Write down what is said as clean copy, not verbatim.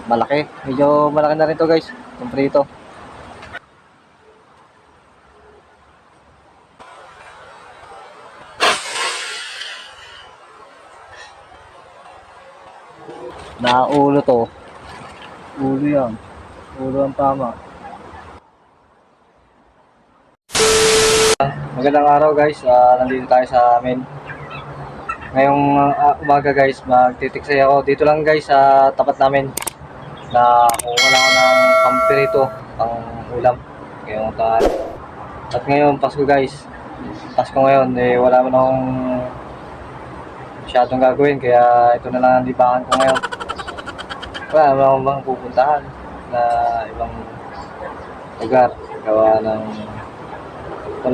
malaki. Medyo malaki na rin to guys. Yung prito. Naulo to. Ulo yan. Ulo ang tama. Magandang araw guys. Nandito tayo sa amin. Ngayong umaga guys, magtitiksay ako. Dito lang guys sa tapat namin. Na kuha lang ako ng pampirito, pang ulam. Ngayong tanghali. At ngayon, Pasko guys. Pasko ngayon, wala mo akong masyadong gagawin. Kaya ito na lang ang libangan ko ngayon. Wala naman akong pupuntahan na ibang lugar. Gawa ng